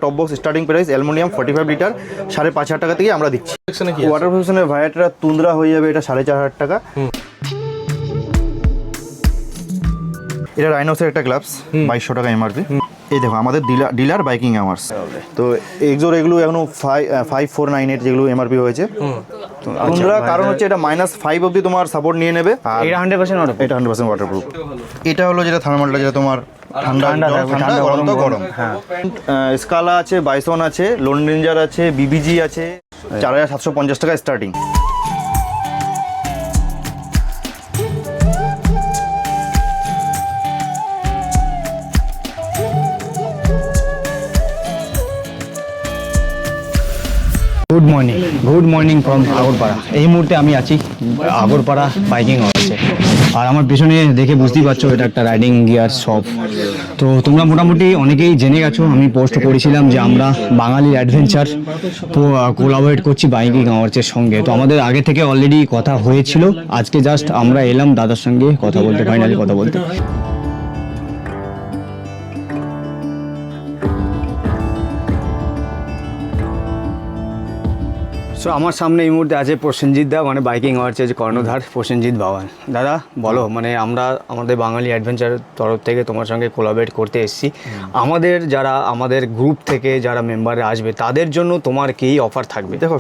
Top box starting price aluminium 45 litre 5,500 টাকা থেকে আমরা দিচ্ছি। ওয়াটার প্রুফেশনের ভাইয়াটা তুন্দ্রা হয়ে যাবে এটা 4,500 টাকা। এটা রাইনোসের একটা গ্লাভস 2,200 টাকা এমআরপি। এই দেখো আমাদের ডিলার বাইকিং আওয়ার্স, তো এগুলো এখনো 5498 যেগুলো এমআরপি হয়েছে তুন্দ্রা, কারণ হচ্ছে এটা -5 অবধি তোমার সাপোর্ট নিয়ে নেবে। আর এটা 100% ওয়াটারপ্রুফ। এটা হলো যেটা থার্মালটা, যেটা তোমার ঠান্ডা গরম তো গরম। স্কালা আছে, বাইসন আছে, লোন রেঞ্জার আছে, বিবিজি আছে, 4,750 টাকা starting. Good morning from Agarpara. এই মুহূর্তে আমি আছি আগরপাড়া বাইকিং হাউসে, আর আমার পেছনে দেখে বুঝতেই পারছো এটা একটা রাইডিং গিয়ার শপ। তো তোমরা মোটামুটি অনেকেই জেনে গেছো, আমি পোস্ট করেছিলাম যে আমরা বাঙালির অ্যাডভেঞ্চার কোলাবোরেট করছি বাইকিং আওয়ার্সের সঙ্গে। তো আমাদের আগে থেকে অলরেডি কথা হয়েছিল, আজকে জাস্ট আমরা এলাম দাদার সঙ্গে কথা বলতে, ফাইনালি কথা বলতে। সো আমার সামনে এই মুহূর্তে আছে প্রসেনজিৎ দা, মানে বাইকিং আওয়ার্সের যে কর্ণধার প্রসেনজিৎ বাবান। দাদা বলো, মানে আমরা আমাদের বাঙালি অ্যাডভেঞ্চারের তরফ থেকে তোমার সঙ্গে কোলাবরেট করতে এসেছি। আমাদের গ্রুপ থেকে যারা মেম্বাররা আসবে তাদের জন্য তোমার কী অফার থাকবে? দেখো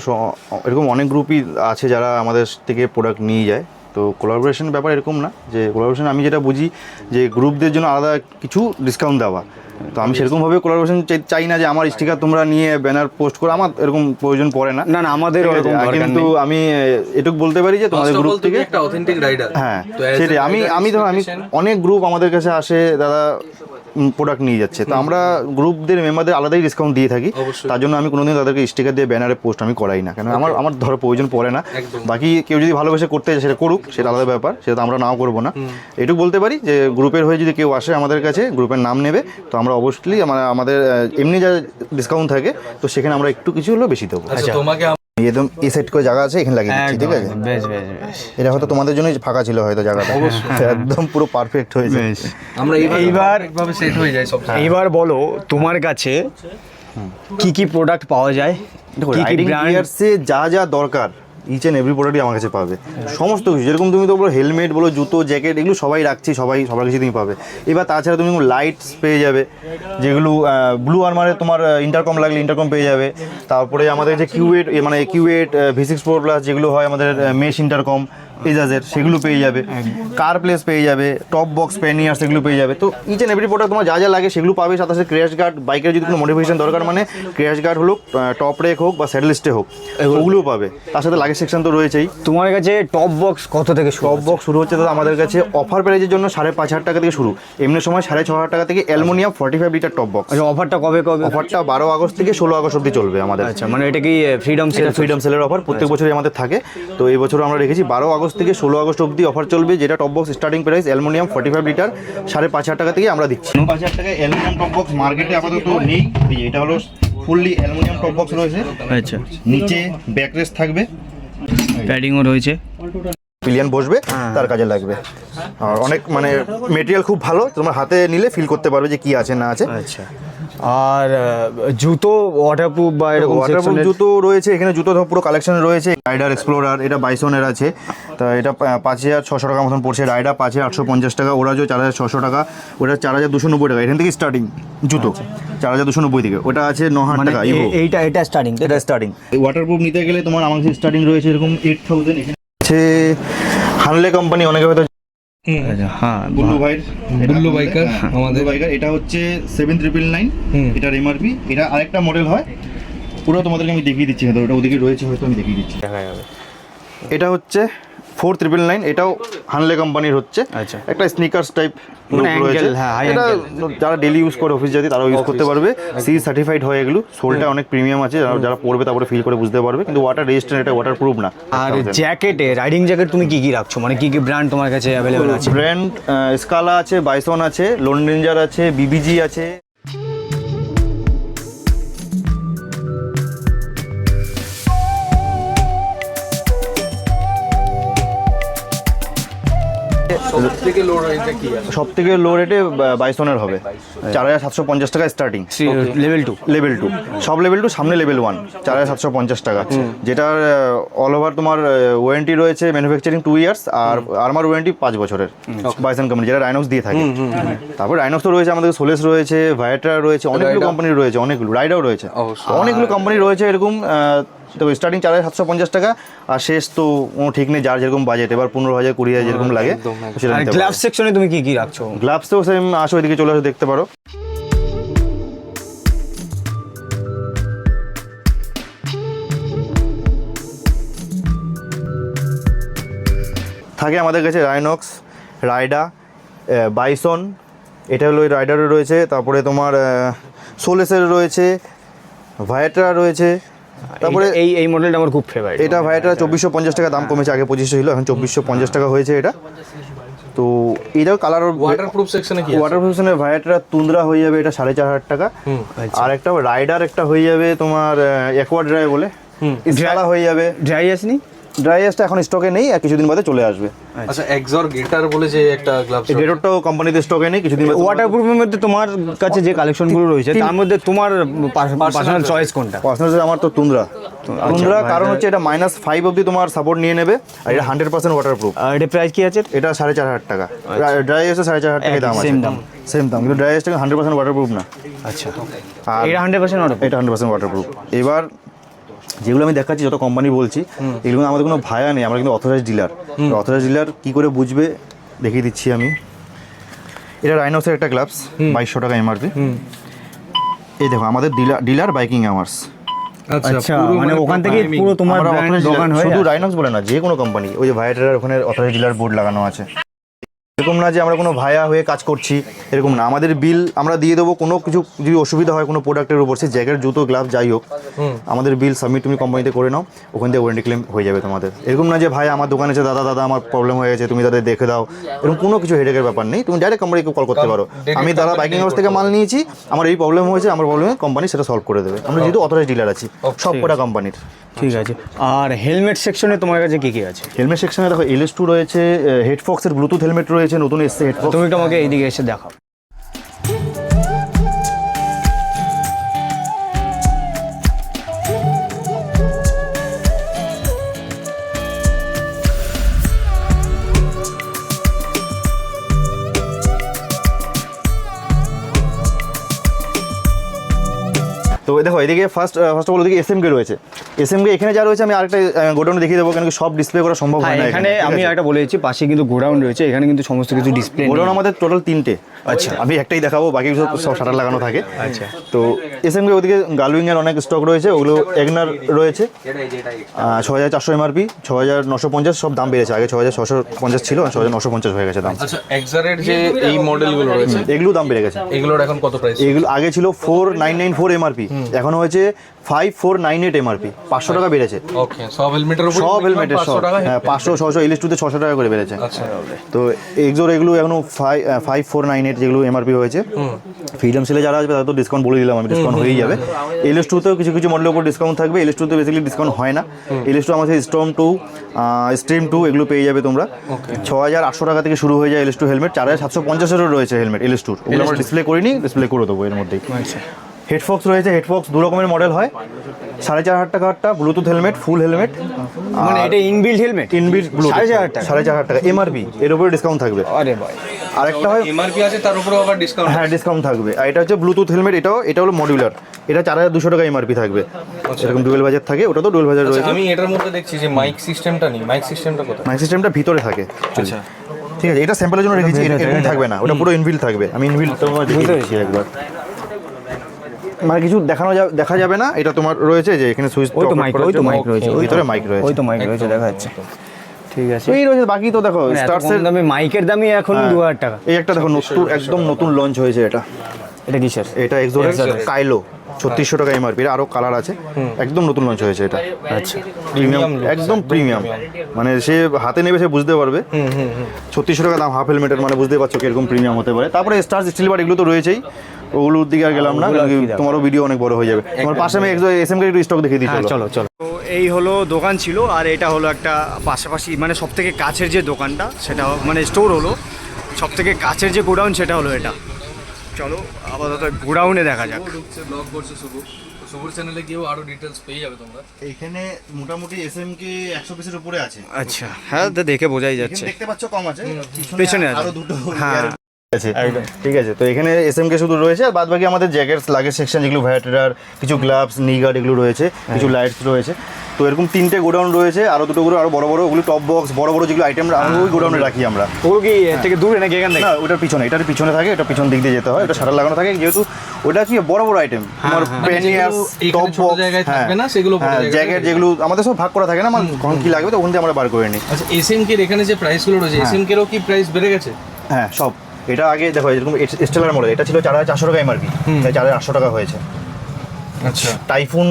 এরকম অনেক গ্রুপই আছে যারা আমাদের থেকে প্রোডাক্ট নিয়ে যায়, তো কোলাবোরেশন ব্যাপার এরকম না যে কোলাবোরেশন, আমি যেটা বুঝি যে গ্রুপদের জন্য আলাদা কিছু ডিসকাউন্ট দেওয়া। তো আমি সেরকমভাবে কোলাবোরেশন চাই না যে আমার স্টিকার তোমরা নিয়ে ব্যানার পোস্ট করো, আমার এরকম প্রয়োজন পড়ে না। না আমাদের এরকম দরকার নেই। কিন্তু আমি এটুকু বলতে পারি যে তোমাদের গ্রুপ থেকে একটা অথেন্টিক রাইডার, হ্যাঁ সেটাই। আমি ধরো অনেক গ্রুপ আমাদের কাছে আসে দাদা প্রোডাক্ট নিয়ে যাচ্ছে, তো আমরা গ্রুপদের মেম্বারদের আলাদাই ডিসকাউন্ট দিয়ে থাকি। তার জন্য আমি কোনোদিন তাদেরকে স্টিকার দিয়ে ব্যানারে পোস্ট আমি করাই না, কেন আমার ধরো প্রয়োজন পড়ে না। বাকি কেউ যদি ভালোবেসে করতে চায় সেটা করুক, সেটা আলাদা ব্যাপার, সেটা তো আমরা নাও করবো না। এটুকু বলতে পারি যে গ্রুপের হয়ে যদি কেউ আসে আমাদের কাছে, গ্রুপের নাম নেবে, তো আমরা অবশ্যই আমাদের এমনি যা ডিসকাউন্ট থাকে তো সেখানে আমরা একটু কিছু হলেও বেশি দেবো। আচ্ছা তোমাকে একদম এই সেট করে জায়গা আছে, এখানে লাগিয়ে দিচ্ছি, ঠিক আছে? বেশ। এটা হয়তো তোমাদের জন্যই ফাঁকা ছিল হয়তো জায়গাটা, একদম পুরো পারফেক্ট হয়েছে। আমরা এইভাবে সেট হয়ে যায় সব। এইবার বলো তোমার কাছে কি কি প্রোডাক্ট পাওয়া যায়, দেখো কি কি রাইডিং ব্র্যান্ড? গিয়ারসে যা দরকার ইচ অ্যান্ড এভরি প্রোডাক্টই আমার কাছে পাবে, সমস্ত কিছু। যেরকম তুমি তো বলো হেলমেট বলো, জুতো, জ্যাকেট, এগুলো সবাই রাখছি, সবার কিছু তুমি পাবে। এবার তাছাড়া তুমি লাইটস পেয়ে যাবে, যেগুলো ব্লু আর্মারে তোমার ইন্টারকম লাগলে ইন্টারকম পেয়ে যাবে। তারপরে আমাদের যে কিউ8 মানে কিউ8 V6 Pro Plus যেগুলো হয় আমাদের মেশ ইন্টারকম এজাজের, সেগুলো পেয়ে যাবে। কার প্লেস পেয়ে যাবে, টপ বক্স প্যানিয়ার সেগুলো পেয়ে যাবে। তো ইচ অ্যান্ড এভরি প্রোডাক্ট তোমার যা লাগে সেগুলো পাবে। সাথে সাথে ক্র্যাশ গার্ড, বাইকের যদি কোনো মডিফিকেশন দরকার, মানে ক্র্যাশ গার্ড হলো, টপ রেক হোক বা স্যাডেল স্টে হোক, ওগুলোও পাবে। তার সাথে লাগেজ সেকশন তো রয়েছেই। তোমার কাছে টপ বক্স কত থেকে শুরু? টপ বক্স শুরু হচ্ছে দাদা আমাদের কাছে অফার প্রাইজের জন্য 5,500 টাকা থেকে শুরু, এমনি সময় 6,500 টাকা থেকে অ্যালুমিনিয়াম 45 লিটার টপ বক্স। আচ্ছা, অফারটা কবে? অফারটা 12 আগস্ট থেকে 16 আগস্ট অবধি চলবে আমাদের। আচ্ছা, মানে এটা কি ফ্রিডম সেলের অফার প্রত্যেক বছরই আমাদের থাকে। তো এই বছর আমরা রেখেছি 12 আগস্ট থেকে 16 আগস্ট অবধি অফার চলবে, যেটা top box starting price aluminium 45 litre 5,500 টাকা থেকে আমরা দিচ্ছি। 5,000 টাকা অ্যালুমিনিয়াম টপ বক্স মার্কেটে আপাতত নেই। এটা হলো ফুললি অ্যালুমিনিয়াম টপ বক্স রয়েছে। আচ্ছা, নিচে ব্যাকরেস্ট থাকবে, প্যাডিংও রয়েছে, পিলিয়ন বসবে, তার কাজে লাগবে। আর অনেক মানে মেটেরিয়াল খুব ভালো, তোমার হাতে নিলে ফিল করতে পারবে যে কি আছে না আছে। আচ্ছা, আর জুতো ওয়াটারপ্রুফ বা এরকম ওয়াটারপ্রুফ জুতো রয়েছে এখানে, জুতো পুরো কালেকশন রয়েছে। রাইডার এক্সপ্লোরার, এটা বাইসনের আছে, তা এটা 5,600 টাকা মতন পড়ছে। রাইডার 5,850 টাকা, ওরাজও 4,600 টাকা, ওটা 4,290 টাকা। এখান থেকে স্টার্টিং জুতো 4,290 থেকে, ওটা আছে 9,000 টাকা। এইটা স্টার্টিং, এটা স্টার্টিং। ওয়াটারপ্রুফ নিতে গেলে তোমার আমার কাছে স্টার্টিং রয়েছে এরকম 8,000। এখানে আছে হানলে কোম্পানি, অনেকে হয়তো হ্যাঁ, বুল্লু বাইকার, আমাদের বাইকার। এটা হচ্ছে 7,999, এটার এমআরপি। এটা আরেকটা মডেল হয়, পুরো তোমাদেরকে আমি দেখিয়ে দিচ্ছি, হয়তো ওটা ওদিকে রয়েছে, হয়তো আমি দেখিয়ে দিচ্ছি, দেখা যাবে। এটা হচ্ছে 4,999, এটাও হানলে কোম্পানির হচ্ছে। আচ্ছা, একটা স্নিকার্স টাইপ রয়েছে। এটা যারা ডেলি ইউজ করে, অফিস যাতে তারাও ইউজ করতে পারবে। সি সার্টিফাইড হয় এগুলো, সোলটা অনেক প্রিমিয়াম আছে, যারা পরবে তারপরে ফিল করে বুঝতে পারবে। কিন্তু ওয়াটার রেজিস্ট্যান্ট, এটা ওয়াটার প্রুফ না। আর জ্যাকেটে, রাইডিং জ্যাকেট তুমি কি রাখছো, মানে কি ব্র্যান্ড তোমার কাছে অ্যাভেলেবল আছে? ব্র্যান্ড স্কালা আছে, বাইসন আছে, লোন রেঞ্জার আছে, বিবিজি আছে। থেকে লো রেঞ্জে কি আছে? সব থেকে লো রেটে বাইসনের হবে 4750 টাকা স্টার্টিং, লেভেল 2। লেভেল 2 সব লেভেল 2, সামনে লেভেল 1 4750 টাকা, যেটার অল ওভার তোমার ওয়ারেন্টি রয়েছে ম্যানুফ্যাকচারিং 2 ইয়ার্স আর আর্মার ওয়ারেন্টি 5 বছরের বাইসন কোম্পানি, যেটা রাইনক্স দিয়ে থাকে। তারপর রাইনক্স তো রয়েছে, আমাদের সোলেস রয়েছে, ভায়াটা রয়েছে, অনেকগুলো কোম্পানি রয়েছে, অনেকগুলো রাইডাও রয়েছে, অনেকগুলো কোম্পানি রয়েছে এরকম। তো স্টার্টিং 4750 টাকা, আর শেষ তো কোনো ঠিক নেই, যার যেরকম বাজেট, এবার 15,000 20,000 যেরকম লাগে সেটা আর নিতে গ্লাভস পারো। সেকশনে তুমি কি কি রাখছো? গ্লাভস তো সেম, আসো এদিকে চলে আসো, দেখতে পারো। থাকে আমাদের কাছে রাইনক্স, রাইডা, বাইসন, এটা হলো ওই রাইডারও রয়েছে, তারপরে তোমার সোলেসের রয়েছে, ভায়াটা রয়েছে, তারপরে এই মডেলটা আমার খুব ফেভারিট। এটা ভায়াটা 2450 টাকা দাম কমেছে, আগে 2500 ছিল, এখন 2450 টাকা হয়েছে এটা। তো এটাও কালার ওয়াটারপ্রুফ সেকশনে কি আছে? ওয়াটারপ্রুফের ভায়াটা তুন্দ্রা হয়ে যাবে, এটা 4500 টাকা। আর একটা রাইডার একটা হয়ে যাবে তোমার অ্যাকোয়া ড্রাই বলে, ইসকালা হয়ে যাবে। ড্রাই আসনি? ড্রাই এসটা এখন স্টকে নেই, আর কিছুদিন বাদে চলে আসবে। আচ্ছা, এক্সর গেটার বলে যে একটা গ্লাভস, এই গেটরটাও কোম্পানিতে স্টকে নেই, কিছুদিন বাদে। ওয়াটারপ্রুফের মধ্যে তোমার কাছে যে কালেকশনগুলো রয়েছে তার মধ্যে তোমার পার্সোনাল চয়েস কোনটা? পার্সোনাল আমার তো তুন্দ্রা, কারণ হচ্ছে এটা -5 অবধি তোমার সাপোর্ট নিয়ে নেবে, আর এটা 100% ওয়াটারপ্রুফ। আর এটা প্রাইস কি আছে? এটা 4500 টাকা, ড্রাই এসে 4500 টাকা দাম আছে, সেম দাম, কিন্তু ড্রাই এসটা 100% ওয়াটারপ্রুফ না। আচ্ছা, আর এটা 100% অটো? এটা 100% ওয়াটারপ্রুফ। এবার যেগুলো আমি দেখাচ্ছি, যত কোম্পানি বলছি, এগুলো আমাদের কোনো ভায়া নেই, আমরা কিন্তু অথরাইজড ডিলার। অথরাইজড ডিলার কী করে বুঝবে দেখিয়ে দিচ্ছি আমি। এটা রাইনক্সের একটা গ্লাভস, 2200 টাকা এমআরপি। এই দেখো আমাদের ডিলার বাইকিং আওয়ার্স। আচ্ছা, মানে ওখান থেকে পুরো তোমার ব্র্যান্ড দোকান হয়? শুধু রাইনক্স বলে না, যে কোনো কোম্পানি, ওই যে ভায়াটার ওখানে অথরাইজড ডিলার বোর্ড লাগানো আছে। এরকম না যে আমরা কোনো ভায়া হয়ে কাজ করছি, এরকম না। আমাদের বিল আমরা দিয়ে দেবো, কোনো কিছু যদি অসুবিধা হয় কোনো প্রোডাক্টের উপর, সে জ্যাকেট, জুতো, গ্লাভ যাই হোক, আমাদের বিল সাবমিট তুমি কোম্পানিতে করে নাও, ওখান থেকে ওয়ারেন্টি ক্লেম হয়ে যাবে তোমাদের। এরকম না যে ভাই আমার দোকানে এসে দাদা আমার প্রবলেম হয়ে গেছে, তুমি তাদের দেখে দাও, এরকম কোনো কিছু হেডেকের ব্যাপার নেই। তুমি ডাইরেক্ট কোম্পানিকে কল করতে পারো, আমি দাদা বাইকিং হাউস থেকে মাল নিয়েছি, আমার এই প্রবলেম হয়েছে, আমার প্রবলেমে কোম্পানি সেটা সলভ করে দেবে। আমরা যেহেতু অথরাইজড ডিলার আছি সব কটা কোম্পানির। ঠিক আছে। আর হেলমেট সেকশনে তোমার কাছে কি কি আছে? হেলমেট সেকশনে দেখো LS2 রয়েছে, হেডফক্সের ব্লুটুথ হেলমেট রয়েছে, নতুন এসছে হেডফক্স। তুমি একটু আমাকে এইদিকে এসে দেখাও। তো দেখো এদিকে ফার্স্ট অফ অল ওদিকে SMK রয়েছে। SMK এখানে যা রয়েছে আমি আরেকটা গোডাউনে দেখিয়ে দেবো, কেন কি সব ডিসপ্লে করা সম্ভব হয় না এখানে। আমি একটা বলে দিচ্ছি, পাশে কিন্তু গোডাউন রয়েছে, এখানে কিন্তু সমস্ত কিছু ডিসপ্লে। গোডাউন আমাদের টোটাল 3টে। আচ্ছা, আমি একটাই দেখাবো, বাকি সব শাটার লাগানো থাকে। আচ্ছা, তো SMK ওদিকে গালুইংয়ের অনেক স্টক রয়েছে, ওগুলো এগনার রয়েছে 6400 এমআরপি, 6950, সব দাম বেড়েছে, আগে 6650 ছিল, 6950 হয়ে গেছে দাম। আচ্ছা, এক্সরের যে এই মডেলগুলো রয়েছে এগুলো দাম বেড়ে গেছে। এগুলোর এখন কত প্রাইস? এগুলো আগে ছিল 4994 এমআরপি, এখন হয়েছে 5498 এমআরপি, 500 টাকা বেড়েছে। ওকে, সব হেলমেটের উপর সব হেলমেটের সব, 500 টাকা? হ্যাঁ 500 600, LS2 তে 600 টাকা করে বেড়েছে। আচ্ছা, তো এক্সোর এগুলো এখনো 5498 যেগুলো এমআরপি হয়েছে। ফ্রিডম সেলে যারা আসবে তাদের তো ডিসকাউন্ট বলে দিলাম আমি, ডিসকাউন্ট হয়েই যাবে। LS2 তেও কিছু কিছু মডেলের উপর ডিসকাউন্ট থাকবে, LS2 তে বেসিক্যালি ডিসকাউন্ট হয় না। LS2 আমাদের স্টর্ম 2, স্ট্রিম 2 এগুলো পেয়ে যাবে তোমরা। 6800 টাকা থেকে শুরু হয়ে যায় LS2 হেলমেট, 4750-এরও রয়েছে হেলমেট LS2, ওগুলো আমরা ডিসপ্লে করিনি, ডিসপ্লে করে দেবো এর মধ্যেই। আচ্ছা, হেডফক্স রয়েছে, হেডফক্স দু রকমের মডেল হয়, 4500 টাকারটা ব্লুটুথ হেলমেট, ফুল হেলমেট, মানে এটা ইনবিল্ট হেলমেট, ইনবিল্ট ব্লুটুথ 4500 টাকা এমআরপি, এর উপরে ডিসকাউন্ট থাকবে। আরে ভাই, আরেকটা হয় এমআরপি আছে তার উপরে আবার ডিসকাউন্ট? হ্যাঁ, ডিসকাউন্ট থাকবে। আর এটা হচ্ছে ব্লুটুথ হেলমেট, এটা হলো মডিউলার, এটা 4200 টাকা এমআরপি থাকবে। এরকম ডুয়েল বাজার থাকে, ওটা তো ডুয়েল বাজার রয়েছে। আমি এটার মধ্যে দেখছি যে মাইক সিস্টেমটা নেই, মাইক সিস্টেমটা কোথায়? মাইক সিস্টেমটা ভিতরে থাকে। আচ্ছা, ঠিক আছে, এটা স্যাম্পলের জন্য রেখেছি, এরকম থাকবে না, ওটা পুরো ইনবিল্ট থাকবে। আমি ইনবিল্ট তোমার দেখিয়ে দিচ্ছি একবার, মানে কিছু দেখা যাবে না। এটা তোমার রয়েছে যে এখানে সুইচ, ওই তো মাইক রয়েছে, ভিতরে মাইক রয়েছে, ওই তো মাইক রয়েছে, দেখা যাচ্ছে। ঠিক আছে, এই রয়েছে। বাকি তো দেখো স্টার্সের দামে মাইকের দামই এখন 2000 টাকা। এই একটা দেখো নতুন, একদম নতুন লঞ্চ হয়েছে এটা। এটা কিসের? এটা এক্সোরের কাইলো, 3600 টাকা এমআরপি, আরো কালার আছে, একদম নতুন লঞ্চ হয়েছে এটা। আচ্ছা, প্রিমিয়াম, একদম প্রিমিয়াম, মানে সে হাতে নেবে সে বুঝতে পারবে। 3600 টাকা দাম হাফ হেলমেটের, মানে বুঝতে পারছো কিরকম প্রিমিয়াম হতে পারে। তারপরে স্টার্স, স্টিল বার এগুলো তো রয়েছেই, ওগুলোর দিকে আর গেলাম না, তোমারও ভিডিও অনেক বড় হয়ে যাবে। তোমার পাশে আমি SMK একটু স্টক দেখিয়ে দিই, চলো চলো। তো এই হলো দোকান ছিল, আর এটা হলো একটা পাশাপাশি, মানে সব থেকে কাছের যে দোকানটা সেটা মানে স্টোর হলো। সব থেকে কাছের যে গোডাউন সেটা হলো এটা। চলো আপাতত গোডাউনে দেখা যাক। ব্লগ করছে শুভর চ্যানেলে গিয়েও আরো ডিটেলস পেয়ে যাবে তোমরা। এখানে মোটামুটি SMK 100 পিসের উপরে আছে। আচ্ছা, হ্যাঁ তো দেখে বোঝাই এখানে যাচ্ছে। দেখতে পাচ্ছ কম আছে, পেছনে আছে। আরো দুটো হ্যাঁ, আছে একদম ঠিক আছে। তো এখানে SMK শুধু রয়েছে, আর বাদ বাকি আমাদের জ্যাকেটস লাগেজ সেকশন যেগুলো ভ্যাটেরার, কিছু গ্লাভস, নি গার্ড এগুলো রয়েছে, কিছু লাইটস রয়েছে। তো এরকম 3টে গোডাউন রয়েছে, আরো দুটো করে আরো বড় বড়, ওগুলো টপ বক্স বড় বড় যেগুলো আইটেম ওই গোডাউনে রাখি আমরা। ওগুলো কি এর থেকে দূরে নাকি এখান থেকে? না, ওটার পিছনে, এটার পিছনে থাকে, এটা পিছন দিক দিয়ে যেতে হয়, এটা শাটার লাগানো থাকে, যেহেতু ওটা কি বড় বড় আইটেম, তোমার পেনিয়াস, টপ ছোট বক্স, জায়গায় থাকবে না, সেগুলো বড় জায়গায় জ্যাকেট যেগুলো আমাদের সব ভাগ করা থাকে না, আমার কখন কি লাগবে তো ওখান থেকে আমরা বার করে নিই। আচ্ছা, SMK এর এখানে যে প্রাইসগুলো রয়েছে, SMK এরও কি প্রাইস বেড়ে গেছে? হ্যাঁ সব। এটা আগে দেখো যেরকম স্টেলার মডেল, এটা ছিল 4400 টাকা MRP, তাই 4800 টাকা হয়েছে। আচ্ছা, টাইফুন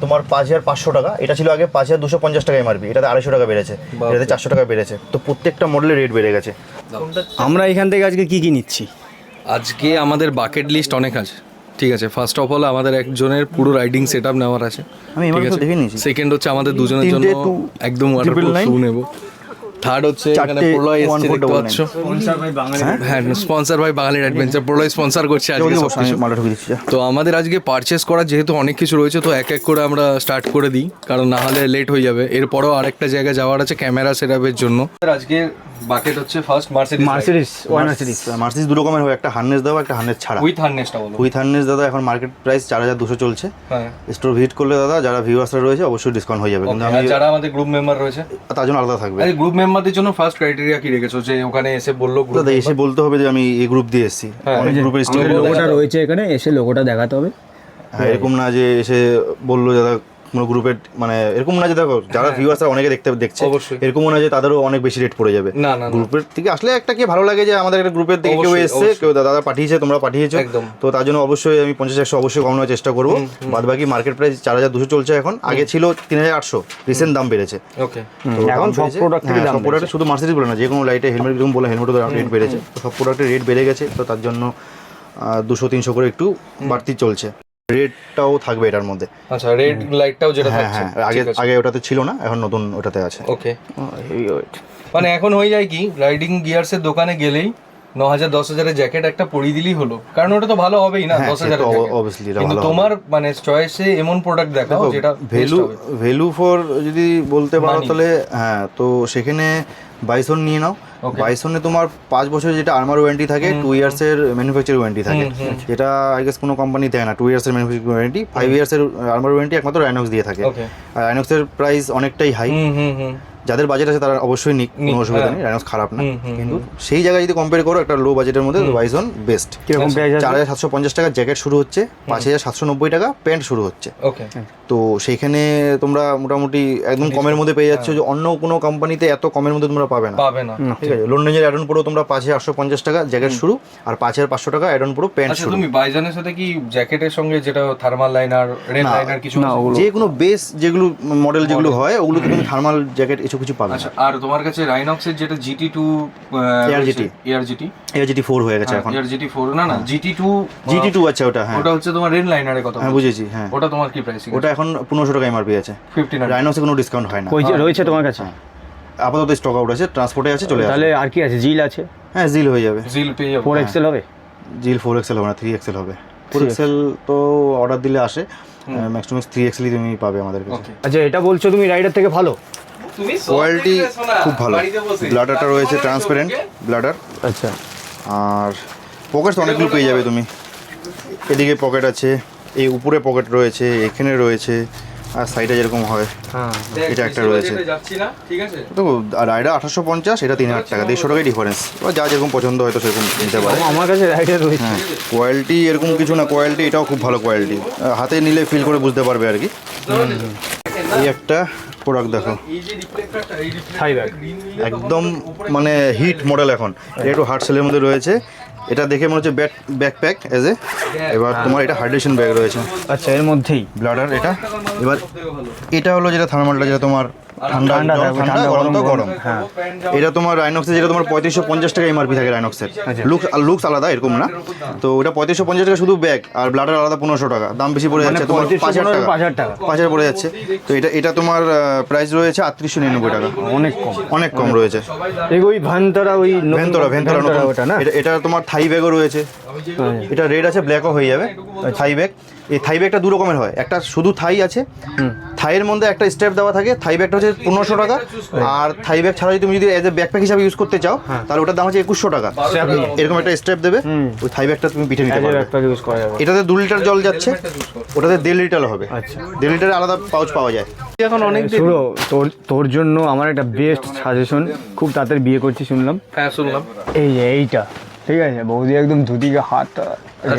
তোমার 5500 টাকা, এটা ছিল আগে 5250 টাকা MRP, এটাতে 250 টাকা বেড়েছে, এটাতে 400 টাকা বেড়েছে। তো প্রত্যেকটা মডেলের রেট বেড়ে গেছে। আমরা এখান থেকে আজকে কি কি নিচ্ছি? আজকে আমাদের বাকেট লিস্ট অনেক আছে। ঠিক আছে, ফার্স্ট অফ অল আমাদের একজনের পুরো রাইডিং সেট আপ নেওয়ার আছে। আমি এবার তো দেখে নিয়েছি। সেকেন্ড হচ্ছে আমাদের দুজনের জন্য 3টে একদম ওয়াটারপ্রুফ শু নেব। থার্ড হচ্ছে এখানে 4টে প্রলয় এসছে, দেখতে 1499 পাচ্ছ। হ্যাঁ, স্পন্সর ভাই বাঙালি অ্যাডভেঞ্চার, প্রলয় স্পন্সর করছে আজকে সবকিছু। মালটা ঢুকে দিচ্ছি। তো আমাদের আজকে পারচেস করার যেহেতু অনেক কিছু রয়েছে, তো এক এক করে আমরা স্টার্ট করে দিই, কারণ না হলে লেট হয়ে যাবে। এরপরও আরেকটা জায়গায় যাওয়ার আছে ক্যামেরা সেটআপের জন্য। আজকে বাকেট হচ্ছে ফার্স্ট মার্সিডিজ। মার্সিডিজ দু রকমের হয়, একটা হার্নেস দাও, একটা হার্নেস ছাড়া। উইথ হার্নেসটা বলো। উইথ হার্নেস দাদা এখন মার্কেট প্রাইস 4200 চলছে। হ্যাঁ, স্টোর ভিজিট করলে দাদা যারা ভিউয়ার্সরা রয়েছে অবশ্যই ডিসকাউন্ট হয়ে যাবে, কিন্তু আর আমি যারা আমাদের গ্রুপ মেম্বার রয়েছে তার জন্য আলাদা থাকবে। আরে গ্রুপ মেম্বারদের জন্য ফার্স্ট ক্রাইটেরিয়া কি রেখেছো, যে ওখানে এসে বললো গ্রুপ দাদা এসে বলতে হবে যে আমি এই গ্রুপ দিয়ে এসেছি, হ্যাঁ, অনেক গ্রুপের আমাদের স্টিকার লোগোটা রয়েছে এখানে, এসে লোগোটা দেখাতে হবে। হ্যাঁ, এরকম না যে এসে বললো দাদা কোনো গ্রুপের, মানে এরকম না যে দেখো যারা ভিউয়ার্সরা অনেকে দেখছে, অবশ্যই। এরকমও না যে তাদেরও অনেক বেশি রেট পড়ে যাবে। না, না, না। গ্রুপের থেকে আসলে একটা কি ভালো লাগে যে আমাদের একটা গ্রুপের থেকে কেউ অবশ্যই, এসছে, অবশ্যই। কেউ দাদা পাঠিয়েছে, তোমরা পাঠিয়েছো, একদম। তো তার জন্য অবশ্যই আমি 50-100 অবশ্যই কমানোর চেষ্টা করবো। বাদ বাকি মার্কেট প্রাইস 4200 চলছে এখন, আগে ছিল 3800, রিসেন্ট দাম বেড়েছে। ওকে। তো এখন দাম সব বেড়েছে। প্রোডাক্টেরই হ্যাঁ, দাম সব প্রোডাক্টে, শুধু মার্সিডিজ বলে না, যে কোনো লাইটে হেলমেট যেরকম বলে হেলমেটও রেট বেড়েছে, তো সব প্রোডাক্টের রেট বেড়ে গেছে। তো তার জন্য 200-300 করে একটু বাড়তি চলছে, রেটটাও থাকবে এটার মধ্যে। আচ্ছা, রেড লাইটটাও যেটা হ্যাঁ থাকছে। হ্যাঁ, আগে ওটাতে ছিল না, এখন নতুন ওটাতে আছে। ওকে, মানে এখন হয়ে যায় কি, রাইডিং গিয়ার্সের দোকানে গেলেই 9000-10,000 এর জ্যাকেট একটা পরিয়ে দিলেই হলো, কারণ ওটা তো ভালো হবেই না। হ্যাঁ, 10,000 সে তো এর obviously এটা কিন্তু ভালো তোমার মানে চয়েসে এমন প্রোডাক্ট দেখাও যেটা ভ্যালু ফর যদি বলতে পারো Money. তাহলে, হ্যাঁ, তো সেখানে বাইসন নিয়ে নাও। বাইসনে তোমার 5 বছর যেটা আর্মার ওয়ারেন্টি থাকে, 2 ইয়ার্সের ম্যানুফ্যাকচার ওয়ারেন্টি থাকে, যেটা আই গেস কোনো কোম্পানি দেয় না। 2 ইয়ার্সের ম্যানুফ্যাকচার ওয়ারেন্টি, 5 ইয়ার্সের আর্মার ওয়ারেন্টি একমাত্র রাইনক্স দিয়ে থাকে। ওকে। আর রাইনক্সের প্রাইস অনেকটাই হাই, যাদের বাজেট আছে তারা অবশ্যই নিক, কোনো অসুবিধা নেই, রাইনক্স খারাপ না। কিন্তু সেই জায়গায় যদি কম্পেয়ার করো একটা লো বাজেটের মধ্যে, বাইসন বেস্ট। কিরকম প্রাইস আছে? 4750 টাকা জ্যাকেট শুরু হচ্ছে, 5790 টাকা প্যান্ট শুরু হচ্ছে। ওকে। তো সেইখানে তোমরা মোটামুটি একদম কমের মধ্যে পেয়ে যাচ্ছ, যে অন্য কোনো কোম্পানিতে এত কমের মধ্যে তোমরা পাবে না। ঠিক আছে, লোন রেঞ্জের অ্যাডন পুরো তোমরা 5850 টাকা জ্যাকেট শুরু, আর 5500 টাকা অ্যাডন পুরো প্যান্ট আচ্ছা, শুরু। তুমি বাইজনের সাথে কি জ্যাকেটের সঙ্গে যেটা থার্মাল লাইনার, রেড লাইনার কিছু আছে? যে কোনো বেস যেগুলো মডেল যেগুলো হয় ওগুলোতে তুমি থার্মাল জ্যাকেট এসব কিছু পাবে না। আচ্ছা, আর তোমার কাছে রাইনক্সের যেটা GT2 ARGT ARGT 4 হয়ে গেছে এখন। ARGT4 না, GT2 GT2 আছে ওটা, হ্যাঁ ওটা হচ্ছে তোমার রেড লাইনারের কথা। হ্যাঁ বুঝেছি, হ্যাঁ। ওটা তোমার কি প্রাইসিং? ওটা এখন 1500 টাকা MRP আছে, 1500। রাইনক্সে কোনো ডিসকাউন্ট হয় না। ওই যে রয়েছে তোমার কাছে, আপাতত স্টক আউট আছে, ট্রান্সপোর্টে আছে, চলে আসবে। তাহলে আর কি আছে? জিল আছে? হ্যাঁ, জিল হয়ে যাবে। জিল পেয়ে যাবো। 4XL হবে? জিল 4XL হবে না, 3XL হবে। 4XL তো অর্ডার দিলে আসে, ম্যাক্স টু ম্যাক্স 3XL তুমি পাবে আমাদের কাছে। ওকে। আচ্ছা, এটা বলছো তুমি রাইডার থেকে ভালো? তুমি কোয়ালিটি খুব ভালো, ব্লাডারটা রয়েছে ট্রান্সপারেন্ট ব্লাডার। আচ্ছা, আর পকেটস অনেকগুলো পেয়ে যাবে তুমি, এদিকে পকেট আছে, এই উপরে পকেট রয়েছে, এখানে রয়েছে, আর সাইডে যেরকম হয় হ্যাঁ, এটা একটা রয়েছে। যাচ্ছি না, ঠিক আছে। তো আর এটা 1850, এটা 3000 টাকা, 150 টাকাই ডিফারেন্স। এবার যা যেরকম পছন্দ হয়তো সেরকম নিতে পারে। আমার কাছে রাইডার রয়েছে। হ্যাঁ, কোয়ালিটি এরকম কিছু না, কোয়ালিটি এটাও খুব ভালো কোয়ালিটি, হাতে নিলে ফিল করে বুঝতে পারবে আর কি। এই একটা প্রোডাক্ট দেখো, এই যে রিফ্লেক্টরটা, এই থাই ব্যাগ একদম মানে হিট মডেল এখন, এটা একটু হার্ড সেলের মধ্যে রয়েছে। এটা দেখে মনে হচ্ছে ব্যাকপ্যাক এজ এ, এবার তোমার এটা হাইড্রেশন ব্যাগ রয়েছে। আচ্ছা, এর মধ্যেই ব্লাডার এটা। এবার এটা হলো যেটা থার্মালটা, যেটা তোমার ঠান্ডা ঠান্ডা জল থাকবে, ঠান্ডা, ঠান্ডা, গরম তো গরম, গরম। হ্যাঁ। এটা তোমার রাইনক্সের যেটা তোমার 3550 টাকা এমআরপি থাকে রাইনক্সের। লুকস আলাদা, এরকম না। তো ওটা 3550 টাকা শুধু ব্যাগ, আর ব্লাডার আলাদা 1500 টাকা। দাম বেশি পড়ে যাচ্ছে তোমার 5000 টাকা, 5000 টাকা 5000 পড়ে যাচ্ছে। তো এটা তোমার প্রাইস রয়েছে 3899 টাকা। অনেক কম, অনেক কম রয়েছে। এই ওই ভান্তরা, ওই ভেন্তরা নতুন ওটা না? এটা তোমার থাই ব্যাগও রয়েছে। এটা রেড আছে, ব্ল্যাকও হয়ে যাবে থাই ব্যাগ। এই থাই ব্যাগটা দু রকমের হয়, একটা শুধু থাই আছে, থাইয়ের মধ্যে একটা স্টেপ দেওয়া থাকে। থাই ব্যাগটা হচ্ছে 1500 টাকা, আর থাই ব্যাগ ছাড়া যদি তুমি যদি এজ এ ব্যাকপ্যাক হিসাবে ইউজ করতে চাও তাহলে ওটার দাম হচ্ছে 2100 টাকা। এরকম একটা স্টেপ দেবে, ওই থাই ব্যাগটা তুমি পিঠে নিতে পারবে। ইউজ করা যাবে। এটাতে 2 লিটার জল যাচ্ছে, ওটাতে 1.5 লিটার হবে। আচ্ছা। 1.5 লিটারের আলাদা পাউচ পাওয়া যায়। এখন অনেক দিন শুনো, তোর জন্য আমার একটা বেস্ট সাজেশন, খুব তাড়াতাড়ি বিয়ে করছি শুনলাম। হ্যাঁ শুনলাম। এইটা ঠিক আছে, বৌদি একদম ধুতিকে হাত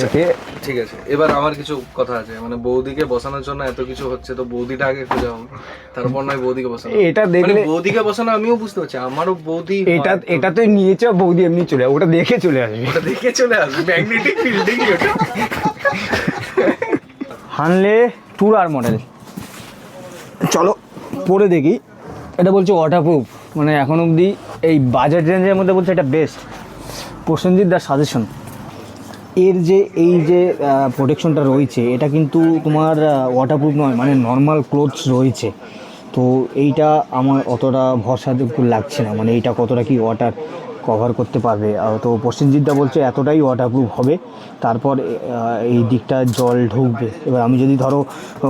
রেখে। ঠিক আছে, এবার আমার কিছু কথা আছে, মানে বৌদিকে বসানোর জন্য এত কিছু হচ্ছে, তো বৌদিটা আগে খোঁজা হোক, তারপর নয় বৌদিকে বসানো। এটা দেখলে মানে বৌদিকে বসানো আমিও বুঝতে পারছি, আমারও বৌদি এটা তো নিয়েছে, বৌদি এমনি চলে আসবে, ওটা দেখে চলে আসবে। ওটা দেখে চলে আসবে, ম্যাগনেটিক ফিল্ডিং ওটা। হানলে টুর আর মডেল, চলো পরে দেখি। এটা বলছে ওয়াটারপ্রুফ, মানে এখন অবধি এই বাজেট রেঞ্জের মধ্যে বলছে এটা বেস্ট। প্রসেনজিৎ দার সাজেশন, এর যে এই যে প্রোটেকশনটা রয়েছে এটা কিন্তু তোমার ওয়াটারপ্রুফ নয়, মানে নর্মাল ক্লোথস রয়েছে। তো এইটা আমার অতটা ভরসাযোগ্য লাগছে না, মানে এইটা কতটা কি ওয়াটার কভার করতে পারবে। তো প্রসেনজিৎদা বলছে এতটাই ওয়াটারপ্রুফ হবে, তারপর এই দিকটা জল ঢুকবে। এবার আমি যদি ধরো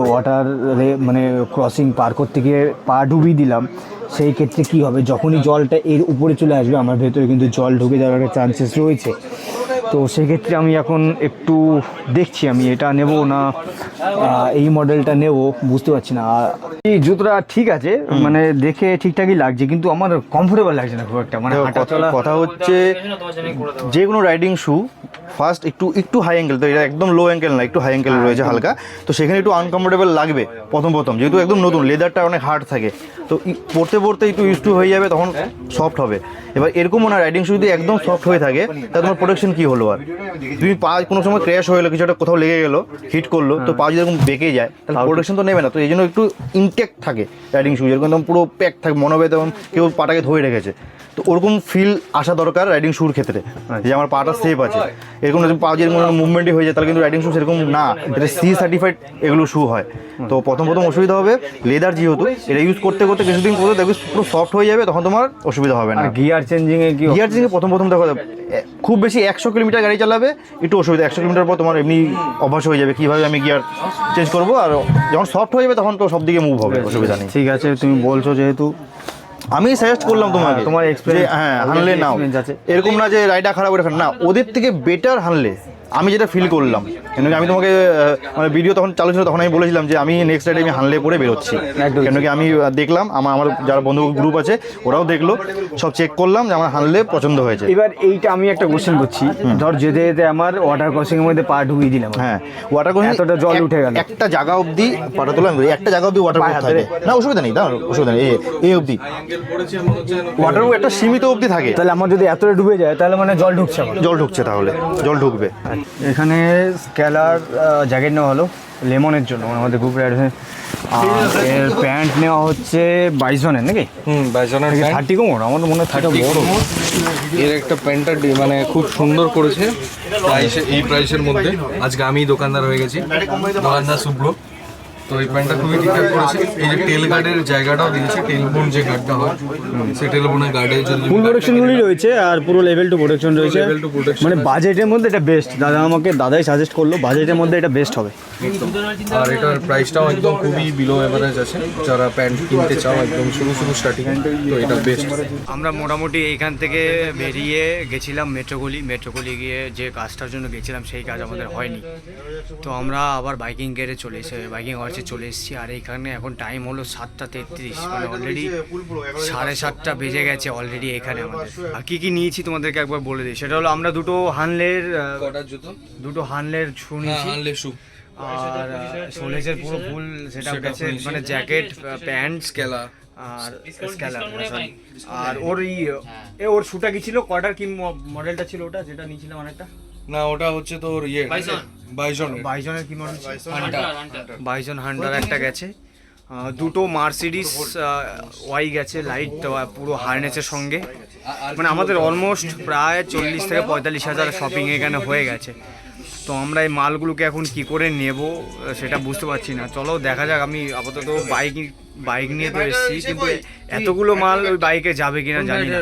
ওয়াটারে মানে ক্রসিং পার করতে গিয়ে পা ডুবিয়ে দিলাম, সেই ক্ষেত্রে কী হবে, যখনই জলটা এর উপরে চলে আসবে আমার ভেতরে কিন্তু জল ঢুকে যাওয়ার একটা চান্সেস রয়েছে। তো সেক্ষেত্রে আমি এখন একটু দেখছি আমি এটা নেব না এই মডেলটা নেব, বুঝতে পারছি না। এই জুতোটা ঠিক আছে, মানে দেখে ঠিকঠাকই লাগছে, কিন্তু আমার কমফোর্টেবল লাগছে না খুব একটা। মানে হাঁটা চলা কথা হচ্ছে যে কোনো রাইডিং শু ফার্স্ট একটু হাই অ্যাঙ্গেল, তো এটা একদম লো অ্যাঙ্গেল না, একটু হাই অ্যাঙ্গেল রয়েছে হালকা, তো সেখানে একটু আনকমফোর্টেবল লাগবে প্রথম যেহেতু একদম নতুন, লেদারটা অনেক হার্ড থাকে, তো পড়তে পড়তে একটু ইউজ টু হয়ে যাবে, তখন সফট হবে। এবার এরকমও না, রাইডিং শু যদি একদম সফট হয়ে থাকে তাহলে তোমার প্রোটেকশন কী হলো? আর তুমি পা কোনো সময় ক্র্যাশ হয়ে গেলো, কিছু একটা কোথাও লেগে গেলো, হিট করলো, তো পা যদি এরকম বেঁকে যায় তাহলে প্রোটেকশন তো নেবে না। তো এই জন্য একটু ইনটেক্ট থাকে রাইডিং শু, যেরকম একদম পুরো প্যাক থাকে, মনে হবে তখন কেউ পাটাকে ধরে রেখেছে। তো ওরকম ফিল আসা দরকার রাইডিং শুর ক্ষেত্রে, যে আমার পাটা সেফ আছে। এরকম যদি পা যেরকম মুভমেন্টই হয়ে যায় তাহলে কিন্তু রাইডিং শু সেরকম না, এটা সি সার্টিফাইড এগুলো শু হয়। তো প্রথম অসুবিধা হবে, লেদার যেহেতু এটা ইউজ করতে করতে কিছুদিন করতে দেখবে পুরো সফট হয়ে যাবে, তখন তোমার অসুবিধা হবে না। গিয়ার চেঞ্জিংয়ে কি? গিয়ার চেঞ্জিংয়ে প্রথম দেখো খুব বেশি 100 কিলোমিটার গাড়ি চালাবে একটু অসুবিধা, 100 কিলোমিটার পর তোমার এমনি অভ্যাস হয়ে যাবে কীভাবে আমি গিয়ার চেঞ্জ করবো, আর যখন সফট হয়ে যাবে তখন তো সব দিকে মুভ হবে, অসুবিধা নেই। ঠিক আছে, তুমি বলছো যেহেতু আমি সাজেস্ট করলাম তোমাকে, তোমার experience, হ্যাঁ হানলে নাও, আছে। এরকম না যে রাইডার খারাপ করে না, ওদের থেকে বেটার হানলে। আমি যেটা ফিল করলাম, কেন কি আমি তোমাকে মানে ভিডিও তখন চালু ছিল তখন আমি বলেছিলাম যে আমি নেক্সট রাইডে আমি হানলে পরে বেরোচ্ছি, কেন কি আমি দেখলাম আমার যারা বন্ধু গ্রুপ আছে ওরাও দেখলো, সব চেক করলাম যে আমার হানলে পছন্দ হয়েছে। এবার এইটা আমি একটা কোশ্চেন করছি, ধর যেতে যেতে আমার ওয়াটার ক্রসিং এর মধ্যে পা ডুবিয়ে দিলাম, হ্যাঁ ওয়াটার ক্রসিং এতটা জল উঠে গেল, একটা জায়গা অবধি পাটা তোলা, একটা জায়গা অবধি ওয়াটার প্রুফ থাকে না, অসুবিধা নেই, দাঁড়ান অসুবিধা নেই, এই অবধি ওয়াটার প্রুফ একটা সীমিত অবধি থাকে। তাহলে আমার যদি এতটা ডুবে যায় তাহলে মানে জল ঢুকছে, জল ঢুকছে, তাহলে জল ঢুকবে। এখানে স্ক্যালার জ্যাকেট নেওয়া হলো লেমনের জন্য, আমাদের গ্রুপ রাইড। এর প্যান্ট নেওয়া হচ্ছে 22 জনের নাকি? 22 জনের 30 কোমর, আমার মনে হয় 30 বড়। এর একটা প্যান্টটা মানে খুব সুন্দর করেছে প্রাইসে, এই প্রাইসের মধ্যে। আজকে আমি দোকানদার হয়ে গেছি, দোকানদার শুভ্র। তো এই প্যান্টটা খুবই ঠিকঠাক করেছে। এই যে টেল গার্ডের জায়গাটাও দিয়েছে, টেলবোন যে গার্ডটা হয় সেই টেলবোনের গার্ডে যদি ফুল প্রোটেকশনগুলি রয়েছে, আর পুরো লেভেল টু প্রোটেকশন রয়েছে, level to protection মানে বাজেটের মধ্যে এটা বেস্ট। দাদাই সাজেস্ট করলো বাজেটের মধ্যে এটা বেস্ট হবে। আর এটার প্রাইসটাও একদম খুবই বিলো এভারেজ আছে, যারা প্যান্ট কিনতে চাও একদম শুরু স্টার্টিং, তো এটা বেস্ট। আমরা মোটামুটি এইখান থেকে বেরিয়ে গেছিলাম মেট্রোগলি গিয়ে যে কাজটার জন্য গেছিলাম সেই কাজ আমাদের হয়নি, তো আমরা আবার বাইকিং আওয়ার্সে চলে এসেছি। আর এইখানে এখন টাইম হলো 7:33, মানে অলরেডি 7:30 বেজে গেছে অলরেডি এখানে আমাদের। আর কী নিয়েছি তোমাদেরকে একবার বলে দিই, সেটা হলো আমরা দুটো হানলের শু নিয়েছি, আর সোলেজের পুরো ফুল সেটা গেছে, মানে জ্যাকেট, প্যান্ট, স্কেলার আর স্ক্যালার, আর ওর শুটা কি ছিল, কোয়ার্টার কি মডেলটা ছিল ওটা যেটা নিয়েছিলাম অনেকটা না, ওটা হচ্ছে তোর বাইজনের বাইজনের কি মডেল, বাইজন হান্টার একটা গেছে। দুটো মার্সিডিস ওয়াই গেছে লাইট দেওয়া পুরো হার্নেসের সঙ্গে। মানে আমাদের অলমোস্ট প্রায় 40 থেকে 45 হাজার শপিং এখানে হয়ে গেছে। তো আমরা এই মালগুলোকে এখন কি করে নেব সেটা বুঝতে পারছি না। চলো দেখা যাক। আমি আপাতত বাইক নিয়ে তো এসেছি, কিন্তু এতগুলো মাল ওই বাইকে যাবে কিনা জানি না।